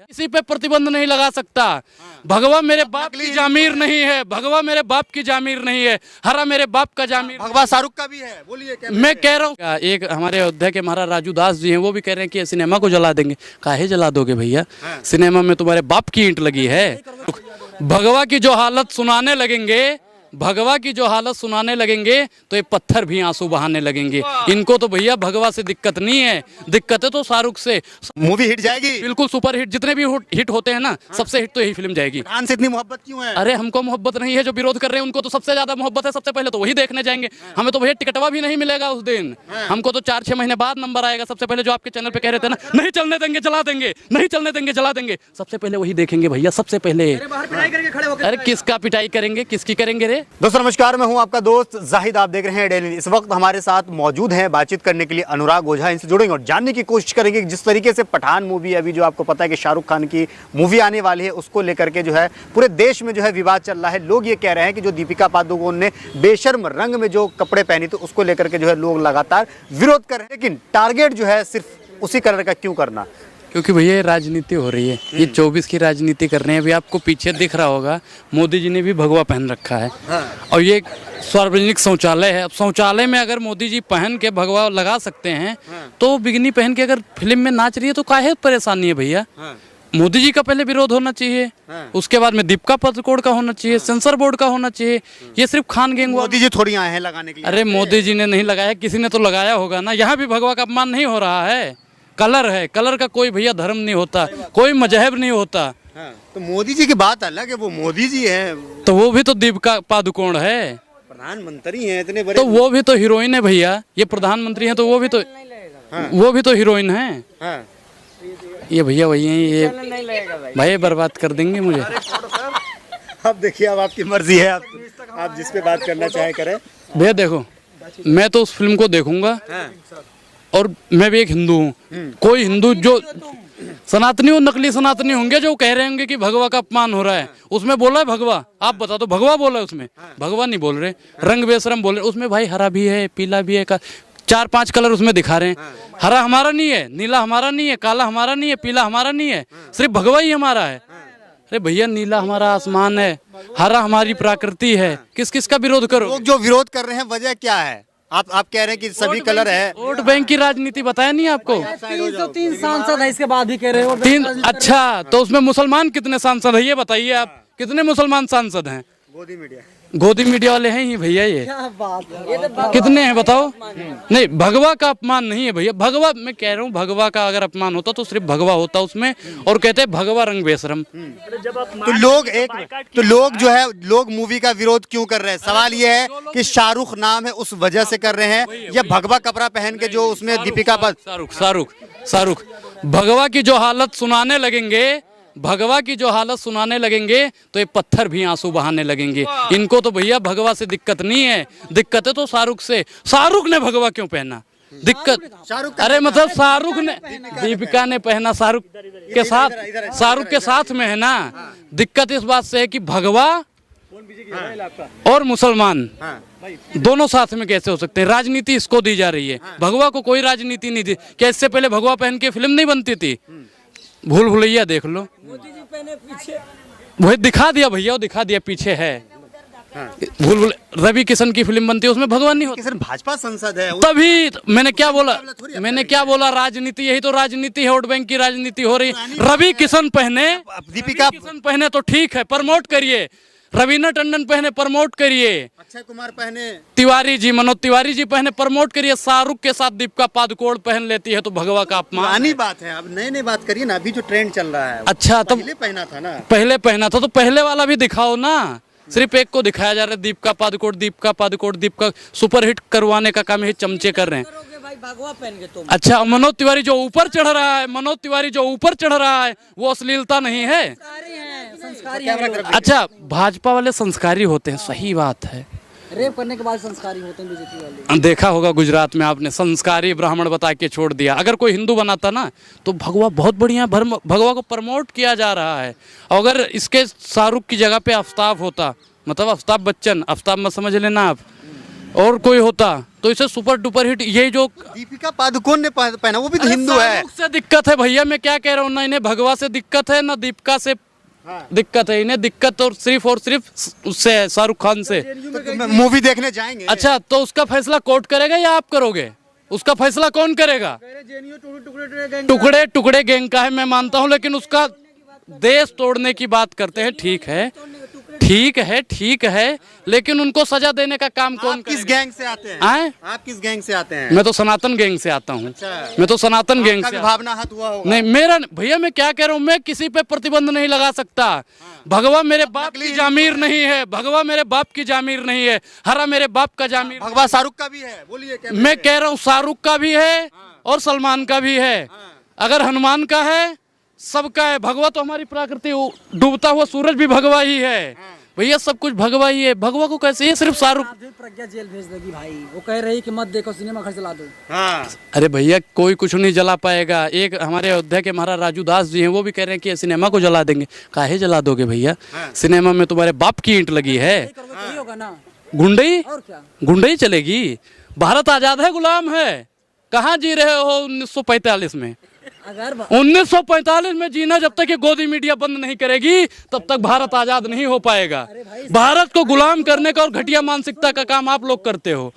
किसी पे प्रतिबंध नहीं लगा सकता। भगवा मेरे बाप की जामीर नहीं है, भगवा मेरे बाप की जामीर नहीं है, हरा मेरे बाप का जामीर। भगवा शाहरुख का भी है, बोलिए क्या मैं कह रहा हूँ, एक हमारे अयोध्या के महाराज राजू दास जी हैं, वो भी कह रहे हैं कि सिनेमा को जला देंगे। काहे जला दोगे भैया, सिनेमा में तुम्हारे बाप की ईंट लगी है। भगवा की जो हालत सुनाने लगेंगे, भगवा की जो हालत सुनाने लगेंगे तो ये पत्थर भी आंसू बहाने लगेंगे। इनको तो भैया भगवा से दिक्कत नहीं है, दिक्कत है तो शाहरुख से। मूवी हिट जाएगी, बिल्कुल सुपर हिट, जितने भी हिट होते हैं ना, सबसे हिट तो यही फिल्म जाएगी। पठान से इतनी मोहब्बत क्यों है? अरे हमको मोहब्बत नहीं है, जो विरोध कर रहे हैं उनको तो सबसे ज्यादा मोहब्बत है। सबसे पहले तो वही देखने जाएंगे, हमें तो भैया टिकटवा भी नहीं मिलेगा उस दिन। हमको तो 4-6 महीने बाद नंबर आएगा। सबसे पहले जो आपके चैनल पे कह रहे थे ना, नहीं चलने देंगे जला देंगे, नहीं चलने देंगे जला देंगे, सबसे पहले वही देखेंगे भैया, सबसे पहले। अरे किसका पिटाई करेंगे, किसकी करेंगे रे? दोस्तों नमस्कार, मैं हूं आपका दोस्त जाहिद, आप देख रहे हैं डेली। इस वक्त हमारे साथ मौजूद हैं बातचीत करने के लिए अनुराग ओझा। इनसे जुड़ेंगे और जानने की कोशिश करेंगे कि जिस तरीके से पठान मूवी अभी जो आपको पता है कि शाहरुख खान की मूवी आने वाली है, उसको लेकर के जो है पूरे देश में जो है विवाद चल रहा है। लोग ये कह रहे हैं कि जो दीपिका पादुकोण ने बेशर्म रंग में जो कपड़े पहनी थे उसको लेकर के जो है लोग लगातार विरोध कर रहे हैं, लेकिन टारगेट जो है सिर्फ उसी कलर का क्यों करना? क्योंकि भैया राजनीति हो रही है, ये 24 की राजनीति कर रहे हैं। अभी आपको पीछे दिख रहा होगा, मोदी जी ने भी भगवा पहन रखा है। और ये सार्वजनिक शौचालय है। अब शौचालय में अगर मोदी जी पहन के भगवा लगा सकते हैं, तो बिगनी पहन के अगर फिल्म में नाच रही है तो काहे परेशानी है भैया? मोदी जी का पहले विरोध होना चाहिए, उसके बाद में दीपिका पादुकोण का होना चाहिए, सेंसर बोर्ड का होना चाहिए। ये सिर्फ खान गैंग, मोदी जी थोड़ी आए हैं लगाने के लिए। अरे मोदी जी ने नहीं लगाया, किसी ने तो लगाया होगा ना। यहाँ भी भगवा का अपमान नहीं हो रहा है, कलर है, कलर का कोई भैया धर्म नहीं होता, कोई मजहब नहीं होता। तो मोदी जी की बात अलग है, वो मोदी जी हैं, तो वो भी तो दीपिका पादुकोण है, प्रधानमंत्री हैं इतने बड़े। तो वो भी तो हीरोइन है भैया। ये प्रधानमंत्री हैं तो वो भी तो हीरोइन है। ये भैया वही है, ये भाई बर्बाद कर देंगे मुझे। अब देखिए, अब आपकी मर्जी है, आप जिस पे बात करना चाहे करें। भैया देखो, मैं तो उस फिल्म को देखूंगा, और मैं भी एक हिंदू हूँ। कोई हिंदू जो सनातनी और नकली सनातनी होंगे जो कह रहे होंगे कि भगवा का अपमान हो रहा है, उसमें बोला है भगवा? आप बता दो, भगवा बोला है उसमें? भगवा नहीं बोल रहे, रंग बेशरम बोल रहे। उसमें भाई हरा भी है, पीला भी है, 4-5 कलर उसमें दिखा रहे हैं। हरा हमारा नहीं है, नीला हमारा नहीं है, काला हमारा नहीं है, पीला हमारा नहीं है, सिर्फ भगवा ही हमारा है। अरे भैया, नीला हमारा आसमान है, हरा हमारी प्रकृति है। किस किस का विरोध करो? लोग जो विरोध कर रहे हैं वजह क्या है? आप कह रहे हैं कि सभी कलर है। वोट बैंक की राजनीति बताया नहीं आपको? 303 सांसद है, इसके बाद भी कह रहे हो 3। अच्छा, तो उसमें मुसलमान कितने सांसद है ये बताइए आप? कितने मुसलमान सांसद हैं? गोदी मीडिया वाले हैं ही भैया। ये कितने हैं बताओ? नहीं, भगवा का अपमान नहीं है भैया। भगवा, मैं कह रहा हूँ, भगवा का अगर अपमान होता तो सिर्फ भगवा होता उसमें, और कहते हैं भगवा रंग बेशरम। तो लोग जो है, लोग मूवी का विरोध क्यों कर रहे हैं? सवाल ये है कि शाहरुख नाम है उस वजह से कर रहे हैं, या भगवा कपड़ा पहन के जो उसमें दीपिका पर। शाहरुख भगवा की जो हालत सुनाने लगेंगे, भगवा की जो हालत सुनाने लगेंगे तो ये पत्थर भी आंसू बहाने लगेंगे। इनको तो भैया भगवा से दिक्कत नहीं है, दिक्कत है तो शाहरुख से। शाहरुख ने भगवा क्यों पहना? दिक्कत, अरे मतलब शाहरुख ने, दीपिका ने पहना शाहरुख के साथ में है ना। दिक्कत इस बात से है कि भगवा और मुसलमान दोनों साथ में कैसे हो सकते हैं? राजनीति इसको दी जा रही है, भगवा को कोई राजनीति नहीं दी। क्या इससे पहले भगवा पहन के फिल्म नहीं बनती थी? भूल भुलैया देख लो, वही दिखा दिया भैया, वो दिखा दिया पीछे है। भूल रवि किशन की फिल्म बनती है, उसमें भगवान नहीं होता। भाजपा संसद है, तभी मैंने क्या बोला? राजनीति, यही तो राजनीति है, वोट बैंक की राजनीति हो रही है। रवि किशन पहने, दीपिका पहने तो ठीक है, प्रमोट करिए। रवीना टंडन पहने, प्रमोट करिए। अक्षय कुमार पहने, तिवारी जी, मनोज तिवारी जी पहने, प्रमोट करिए। शाहरुख के साथ दीपिका पादुकोण पहन लेती है तो भगवा का अपमान। पुरानी बात है, अब नई बात करिए ना। अभी जो ट्रेंड चल रहा है, अच्छा, तो पहले पहना था ना, पहले पहना था तो पहले वाला भी दिखाओ ना। सिर्फ एक को दिखाया जा रहा है, दीपिका पादुकोण। दीपिका सुपरहिट करवाने का काम ये चमचे कर रहे हैं। भगवा पहन के तुम। अच्छा, मनोज तिवारी जो ऊपर चढ़ रहा है, वो अश्लीलता नहीं है? संस्कारी हैं। अच्छा, भाजपा वाले संस्कारी होते हैं, सही बात है। रेप करने के बाद संस्कारी होते हैं बीजेपी वाले। देखा होगा गुजरात में आपने, संस्कारी ब्राह्मण बता के छोड़ दिया। अगर कोई हिंदू बनाता ना तो भगवा बहुत बढ़िया, भगवा को प्रमोट किया जा रहा है। अगर इसके शाहरुख की जगह पे आफ्ताब होता, मतलब आफ्ताब बच्चन, आफ्ताब मत समझ लेना आप, और कोई होता तो इसे सुपर डुपर हिट, ये जो दीपिका पादुकोण ने पहना, वो भी तो अरे हिंदू है। शाहरुख से दिक्कत है भैया, मैं क्या कह रहा हूँ ना, इन्हें भगवा से दिक्कत है ना दीपिका से दिक्कत है, इन्हें दिक्कत और सिर्फ उससे शाहरुख खान से। तो मूवी देखने जाएंगे। अच्छा तो उसका फैसला कोर्ट करेगा या आप करोगे? उसका फैसला कौन करेगा? टुकड़े टुकड़े गैंग का है मैं मानता हूँ, लेकिन उसका देश तोड़ने की बात करते हैं, ठीक है ठीक है, लेकिन उनको सजा देने का काम कौन किस करेगा? गैंग से आते हैं? आए? आप किस गैंग से आते हैं? मैं तो सनातन गैंग से आता हूँ। अच्छा। मैं तो सनातन गैंग आपका से भी भावना हत हुआ होगा। नहीं मेरा भैया, मैं क्या कह रहा हूँ, मैं किसी पे प्रतिबंध नहीं लगा सकता। भगवा मेरे बाप की जामीर नहीं है, भगवा मेरे बाप की जामीर नहीं है, हरा मेरे बाप का जामीर। भगवा शाहरुख का भी है, बोलिए क्या? मैं कह रहा हूँ शाहरुख का भी है और सलमान का भी है। अगर हनुमान का है, सबका है। भगवा तो हमारी प्रकृति, डूबता हुआ सूरज भी भगवा ही है भैया, सब कुछ भगवा ही है। भगवा को कैसे, ये सिर्फ शाहरुख। प्रज्ञा जेल भेज देगी भाई, वो कह रही कि मत देखो, सिनेमा घर चला दो। हाँ। अरे भैया कोई कुछ नहीं जला पाएगा। एक हमारे अयोध्या के महाराज राजू दास जी हैं, वो भी कह रहे हैं कि सिनेमा को जला देंगे। काहे जला दोगे भैया? सिनेमा में तुम्हारे बाप की ईंट लगी है। यही होगा ना, गुंडई और क्या? गुंडई चलेगी? भारत आजाद है गुलाम है? कहाँ जी रहे हो 1945 में? अगर 1945 में जीना, जब तक ये गोदी मीडिया बंद नहीं करेगी तब तक भारत आजाद नहीं हो पाएगा। भारत को गुलाम करने का और घटिया मानसिकता का काम आप लोग करते हो।